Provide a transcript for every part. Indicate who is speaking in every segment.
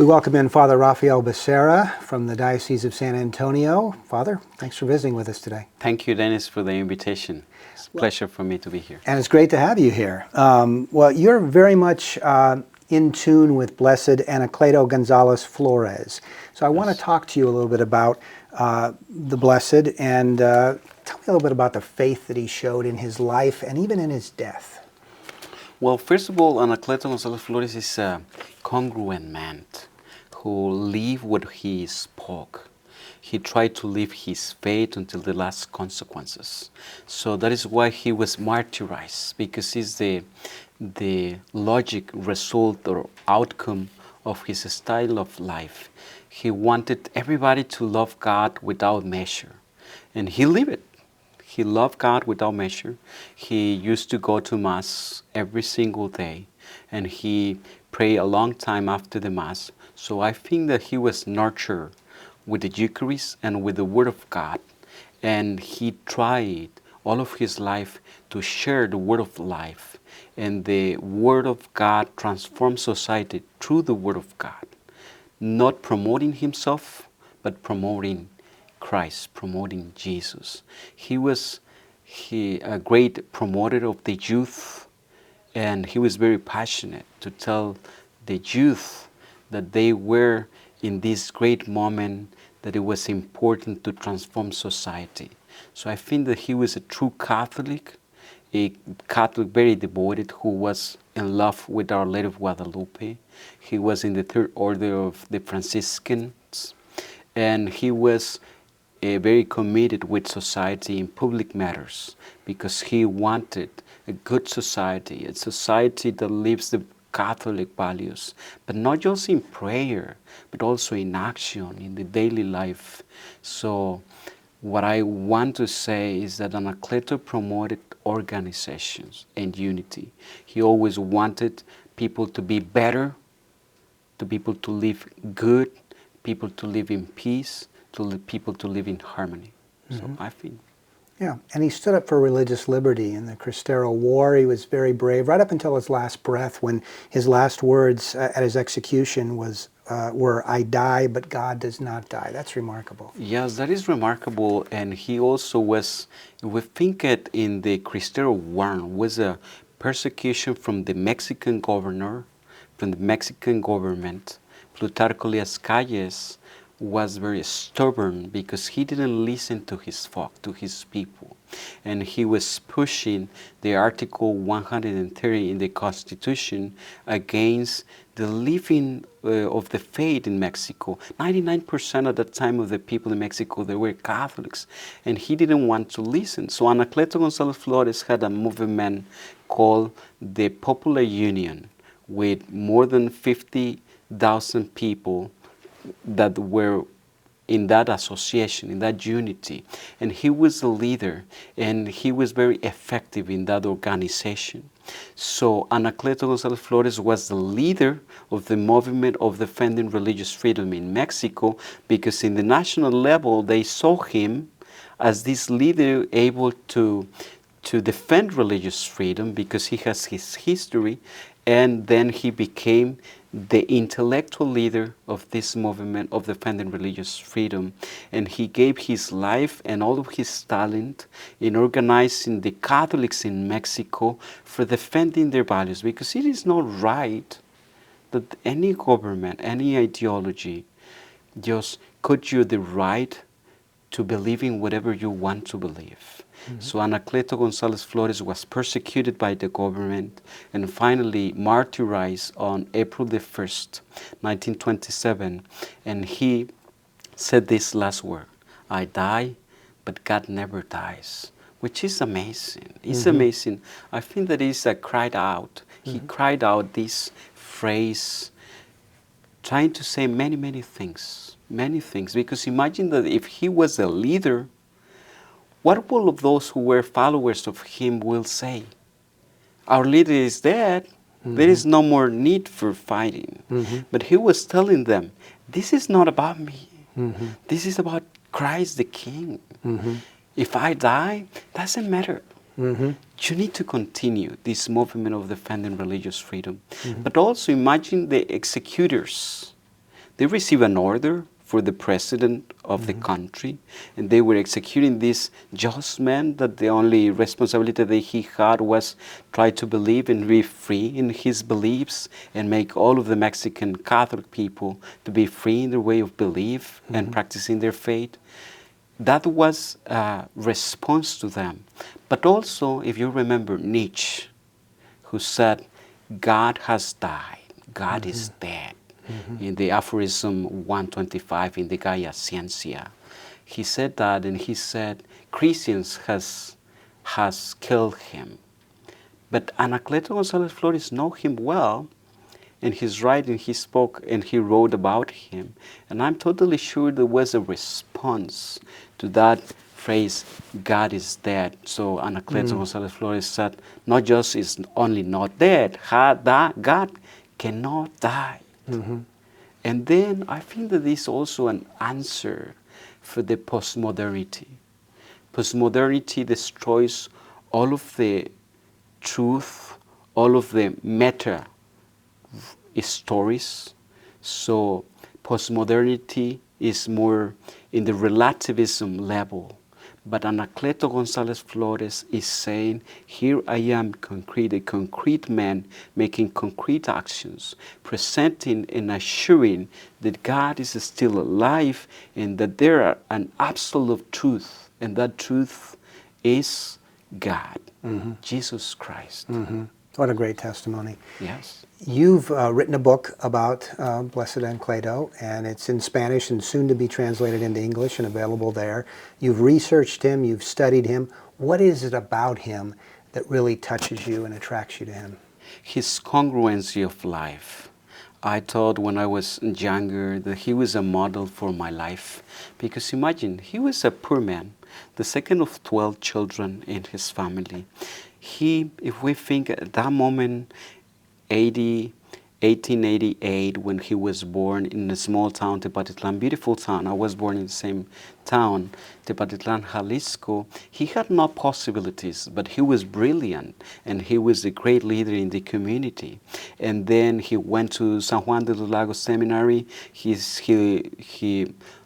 Speaker 1: We welcome in Father Rafail Becerra from the Diocese of San Antonio. Father, thanks for visiting with us today.
Speaker 2: Thank you, Dennis, for the invitation. It's a pleasure for me to be here.
Speaker 1: And it's great to have you here. Well, you're very much in tune with Blessed Anacleto Gonzalez Flores. So I want to talk to you a little bit about the Blessed and tell me a little bit about the faith that he showed in his life and even in his death.
Speaker 2: Well, first of all, Anacleto Gonzalez Flores is a congruent man who lived what he spoke. He tried to live his faith until the last consequences. So that is why he was martyrized, because it's the logic result or outcome of his style of life. He wanted everybody to love God without measure, and he lived it. He loved God without measure. He used to go to Mass every single day, and he prayed a long time after the Mass. So I think that he was nurtured with the Eucharist and with the Word of God, and he tried all of his life to share the Word of life, and the Word of God transformed society through the Word of God, not promoting himself, but promoting Christ, promoting Jesus. He was a great promoter of the youth, and he was very passionate to tell the youth that they were in this great moment, that it was important to transform society. So I think that he was a true Catholic, a Catholic very devoted, who was in love with Our Lady of Guadalupe. He was in the Third Order of the Franciscans, and he was very committed with society in public matters, because he wanted a good society, a society that lives the Catholic values, but not just in prayer, but also in action, in the daily life. So what I want to say is that Anacleto promoted organizations and unity. He always wanted people to be better, to people to live good, people to live in peace, people to live in harmony. So I think.
Speaker 1: Yeah, and he stood up for religious liberty in the Cristero War. He was very brave, right up until his last breath, when his last words at his execution were, "I die, but God does not die." That's remarkable.
Speaker 2: Yes, that is remarkable. And he also was, we think it in the Cristero War, was a persecution from the Mexican governor, from the Mexican government. Plutarco Elias Calles was very stubborn because he didn't listen to his folk, to his people. And he was pushing the Article 130 in the Constitution against the living of the faith in Mexico. 99% of the time of the people in Mexico, they were Catholics, and he didn't want to listen. So Anacleto Gonzalez Flores had a movement called the Popular Union, with more than 50,000 people that were in that association, in that unity. And he was the leader, and he was very effective in that organization. So Anacleto Gonzalez Flores was the leader of the movement of defending religious freedom in Mexico, because in the national level they saw him as this leader able to defend religious freedom, because he has his history, and then he became the intellectual leader of this movement of defending religious freedom. And he gave his life and all of his talent in organizing the Catholics in Mexico for defending their values, because it is not right that any government, any ideology just gives you the right to believe in whatever you want to believe. So Anacleto Gonzalez Flores was persecuted by the government and finally martyrized on April the 1st, 1927. And he said this last word, "I die, but God never dies," which is amazing. It's amazing. I think that is a cried out. He cried out this phrase, trying to say many, many things, because imagine that if he was a leader, what will of those who were followers of him will say? Our leader is dead. There is no more need for fighting. But he was telling them, this is not about me. This is about Christ the King. If I die, doesn't matter. You need to continue this movement of defending religious freedom. But also imagine the executors. they received an order for the president of the country, and they were executing this just man that the only responsibility that he had was try to believe and be free in his beliefs and make all of the Mexican Catholic people to be free in their way of belief and practicing their faith. That was a response to them. But also, if you remember Nietzsche, who said, God has died, God is dead. In the aphorism 125 in the Gaia Ciencia, he said that, and he said, Christians has killed him. But Anacleto Gonzalez Flores know him well, and he's writing, he spoke and he wrote about him. And I'm totally sure there was a response to that phrase, God is dead. So Anacleto Gonzalez Flores said, not just is only not dead, God cannot die. And then I think that this is also an answer for the postmodernity. Postmodernity destroys all of the truth, all of the meta stories. So postmodernity is more in the relativism level. But Anacleto Gonzalez Flores is saying, here I am concrete, a concrete man making concrete actions, presenting and assuring that God is still alive and that there are an absolute truth, and that truth is God, Jesus Christ.
Speaker 1: What a great testimony.
Speaker 2: Yes.
Speaker 1: You've written a book about Blessed Anacleto, and it's in Spanish and soon to be translated into English and available there. You've researched him, you've studied him. What is it about him that really touches you and attracts you to him?
Speaker 2: His congruency of life. I thought when I was younger that he was a model for my life. Because imagine, he was a poor man, the second of 12 children in his family. He, if we think at that moment, 1888, when he was born in a small town, Tepatitlan, beautiful town. I was born in the same town, Tepatitlan, Jalisco. He had no possibilities, but he was brilliant, and he was a great leader in the community. And then he went to San Juan de los Lagos Seminary. He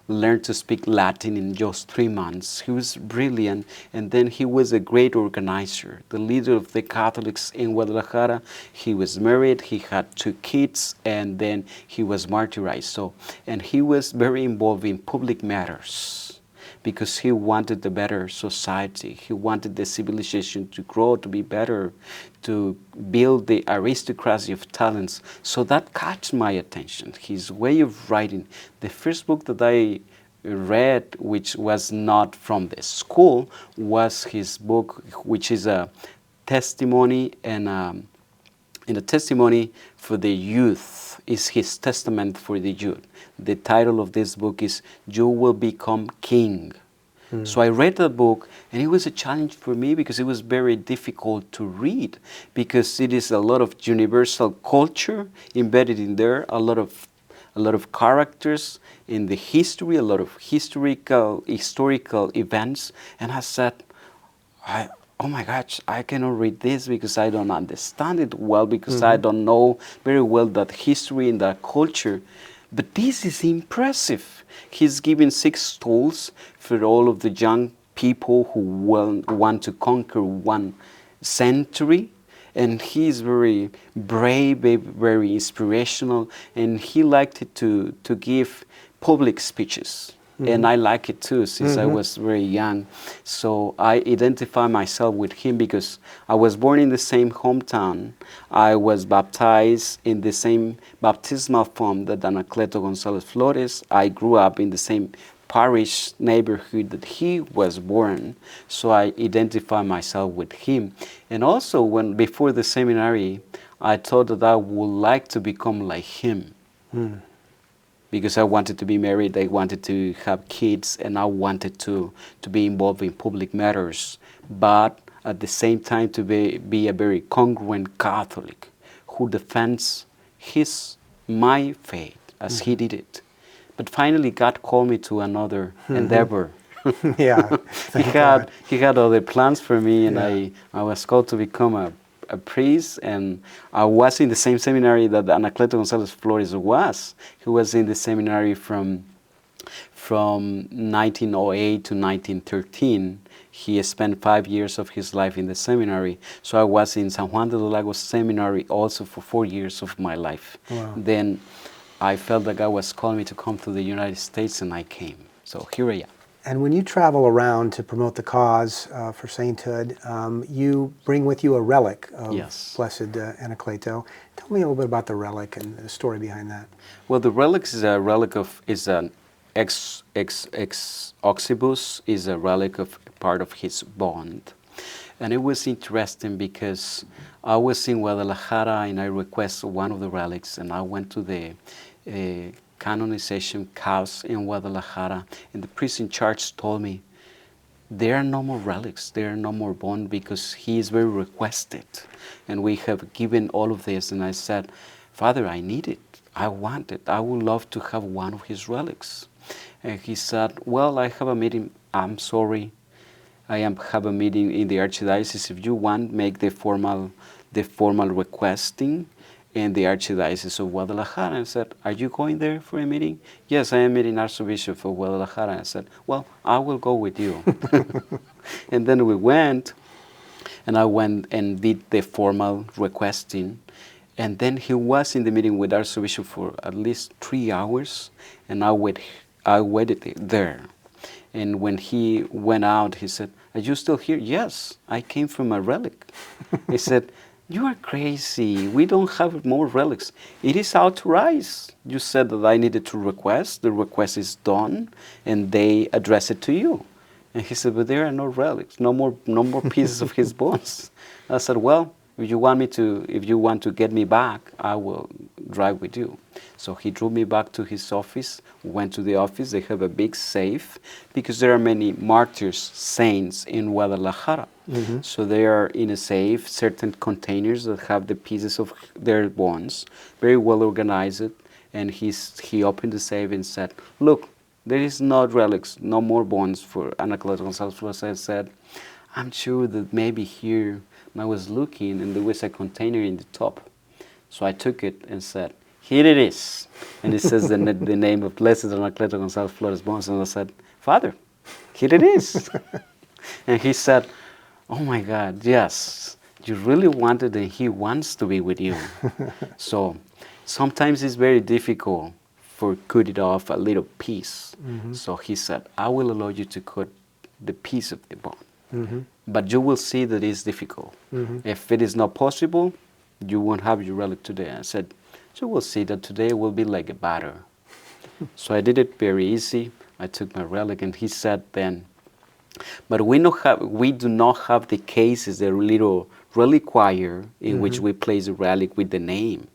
Speaker 2: learned to speak Latin in just 3 months. He was brilliant, and then he was a great organizer, the leader of the Catholics in Guadalajara. He was married, he had 2 kids, and then he was martyrized. So, and he was very involved in public matters because he wanted a better society. He wanted the civilization to grow, to be better, to build the aristocracy of talents. So that caught my attention, his way of writing. The first book that I read, which was not from the school, was his book, which is a testimony and a testimony for the youth. Is his testament for the youth. The title of this book is You Will Become King. So I read that book, and it was a challenge for me because it was very difficult to read, because it is a lot of universal culture embedded in there, a lot of characters in the history, a lot of historical events, and I said, oh my gosh, I cannot read this because I don't understand it well, because I don't know very well that history and that culture. But this is impressive. He's given 6 tools for all of the young people who want to conquer one century. And he's very brave, very inspirational, and he liked to give public speeches. And I like it too, since I was very young. So I identify myself with him because I was born in the same hometown. I was baptized in the same baptismal form that Anacleto Gonzalez Flores. I grew up in the same parish neighborhood that he was born. So I identify myself with him. And also, before the seminary, I thought that I would like to become like him. Because I wanted to be married, I wanted to have kids, and I wanted to be involved in public matters, but at the same time to be a very congruent Catholic who defends my faith as he did it. But finally, God called me to another endeavor.
Speaker 1: Yeah,
Speaker 2: he had other plans for me, and I was called to become a a priest, and I was in the same seminary that Anacleto Gonzalez Flores was. He was in the seminary from 1908 to 1913. He spent 5 years of his life in the seminary. So I was in San Juan de los Lagos Seminary also for 4 years of my life.
Speaker 1: Wow.
Speaker 2: Then I felt that God was calling me to come to the United States, and I came. So here I am.
Speaker 1: And when you travel around to promote the cause for sainthood, you bring with you a relic of
Speaker 2: Yes.
Speaker 1: Blessed Anacleto. Tell me a little bit about the relic and the story behind that.
Speaker 2: Well, the relic is a relic of, is an ex oxibus, is a relic of part of his bond. And it was interesting because I was in Guadalajara and I requested one of the relics, and I went to the canonization house in Guadalajara, and the priest in charge told me, there are no more relics, there are no more bond, because he is very requested. And we have given all of this, and I said, Father, I need it, I want it, I would love to have one of his relics. And he said, well, I have a meeting, I'm sorry, have a meeting in the Archdiocese. If you want, make the formal requesting in the Archdiocese of Guadalajara. And I said, are you going there for a meeting? Yes, I am meeting Archbishop of Guadalajara. And I said, well, I will go with you. And then we went, and I went and did the formal requesting. And then he was in the meeting with Archbishop for at least 3 hours, and I waited there. And when he went out, he said, are you still here? Yes, I came from a relic. He said, you are crazy. We don't have more relics. It is authorized. You said that I needed to request. The request is done, and they address it to you. And he said, but there are no relics, no more pieces of his bones. I said, well, if you want to get me back, I will drive with you. So he drove me back to his office, went to the office. They have a big safe because there are many martyrs, saints in Guadalajara. Mm-hmm. So they are in a safe, certain containers that have the pieces of their bones, very well organized. And he opened the safe and said, look, there is no relics, no more bones for Anacleto Gonzalez Flores. I said, I'm sure that maybe here. And I was looking, and there was a container in the top. So I took it and said, here it is. And it says the name of Blessed Anacleto Gonzalez Flores Bones. And I said, Father, here it is. And he said, oh my God, yes, you really wanted, and he wants to be with you. So sometimes it's very difficult for cut it off a little piece. Mm-hmm. So he said, I will allow you to cut the piece of the bone. Mm-hmm. But you will see that it's difficult. Mm-hmm. If it is not possible, you won't have your relic today. I said, you will see that today will be like a batter. So I did it very easy. I took my relic, and he said then, but we do not have the cases, the little reliquary in which we place the relic with the name.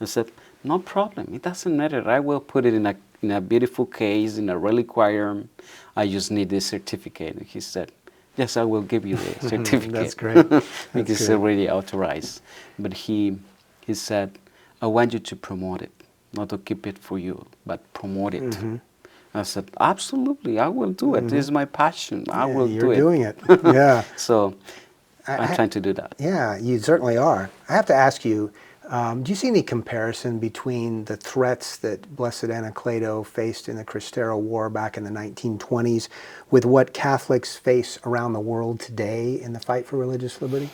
Speaker 2: I said, no problem, it doesn't matter. I will put it in a beautiful case, in a reliquary. I just need the certificate. And he said, yes, I will give you the certificate.
Speaker 1: That's great.
Speaker 2: Because it's already authorized. But he said, I want you to promote it, not to keep it for you, but promote it. Mm-hmm. I said, absolutely, I will do it. Mm-hmm. This is my passion. I will do it.
Speaker 1: You're doing it. Yeah.
Speaker 2: So I'm trying to do that.
Speaker 1: Yeah, you certainly are. I have to ask you, do you see any comparison between the threats that Blessed Anacleto faced in the Cristero War back in the 1920s with what Catholics face around the world today in the fight for religious liberty?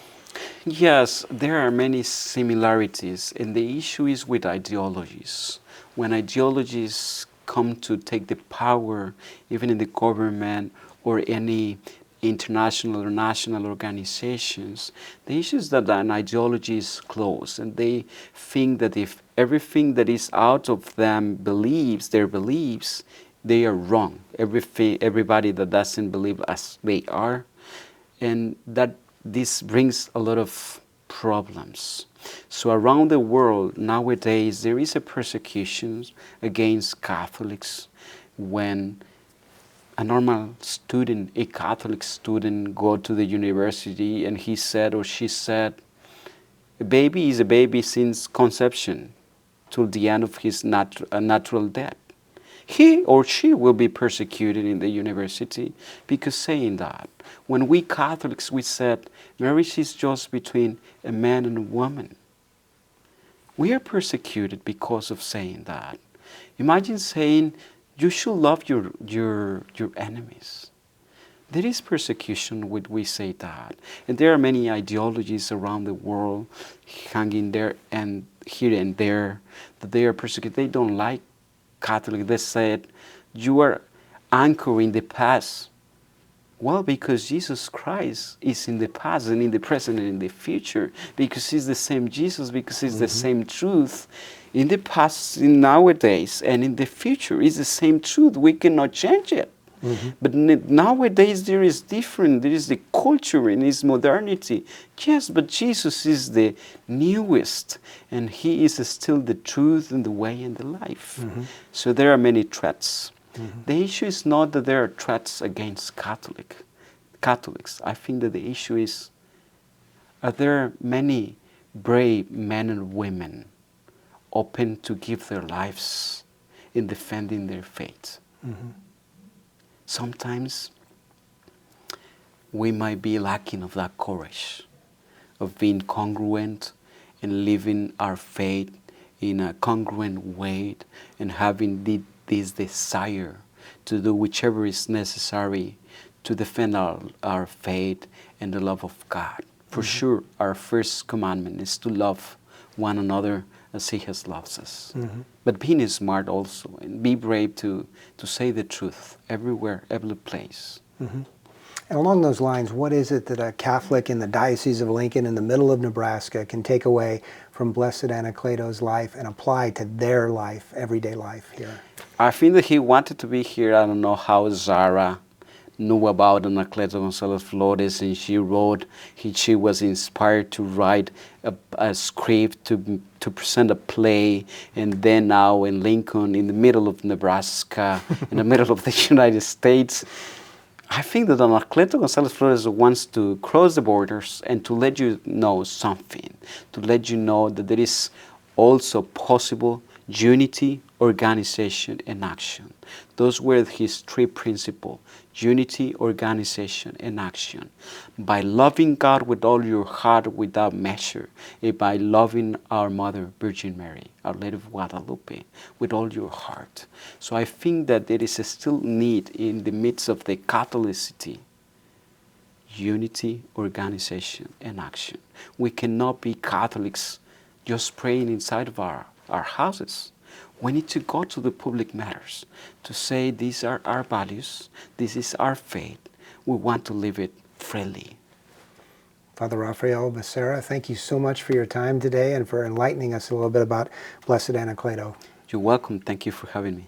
Speaker 2: Yes, there are many similarities, and the issue is with ideologies. When ideologies come to take the power, even in the government or any international or national organizations, the issue is that an ideology is closed, and they think that if everything that is out of them their beliefs, they are wrong. Everybody that doesn't believe as they are, and that this brings a lot of problems. So around the world nowadays there is a persecution against Catholics. When a normal student, a Catholic student, go to the university and he said or she said, a baby is a baby since conception till the end of his natural death. he or she will be persecuted in the university because saying that. When we Catholics, we said marriage is just between a man and a woman. We are persecuted because of saying that. Imagine saying you should love your enemies. There is persecution when we say that. And there are many ideologies around the world hanging there and here and there that they are persecuted. They don't like Catholic. They said, you are anchoring the past. Well, because Jesus Christ is in the past and in the present and in the future. Because He's the same Jesus, because He's the same truth. In the past, in nowadays, and in the future, it's the same truth. We cannot change it. But nowadays there is different. There is the culture and His modernity. Yes, but Jesus is the newest, and He is still the truth and the way and the life. So there are many threats. The issue is not that there are threats against Catholics. I think that the issue is, are there many brave men and women open to give their lives in defending their faith? Sometimes we might be lacking of that courage, of being congruent and living our faith in a congruent way and having this desire to do whichever is necessary to defend our faith and the love of God. For sure, our first commandment is to love one another as He has loved us. But being smart also, and be brave to say the truth everywhere, every place.
Speaker 1: And along those lines, what is it that a Catholic in the Diocese of Lincoln in the middle of Nebraska can take away from Blessed Anacleto's life and apply to their life, everyday life here?
Speaker 2: I think that he wanted to be here. I don't know how Zara knew about Anacleto Gonzalez Flores, and she was inspired to write a script to present a play, and then now in Lincoln, in the middle of Nebraska, in the middle of the United States. I think that Anacleto Gonzalez Flores wants to cross the borders and to let you know something, to let you know that there is also possible unity, organization, and action. Those were his three principles: unity, organization, and action. By loving God with all your heart without measure, and by loving our Mother, Virgin Mary, Our Lady of Guadalupe, with all your heart. So I think that there is still need in the midst of the Catholicity, unity, organization, and action. We cannot be Catholics just praying inside of our houses. We need to go to the public matters to say these are our values, this is our faith, we want to live it freely.
Speaker 1: Father Rafail Becerra, thank you so much for your time today and for enlightening us a little bit about Blessed Anacleto.
Speaker 2: You're welcome. Thank you for having me.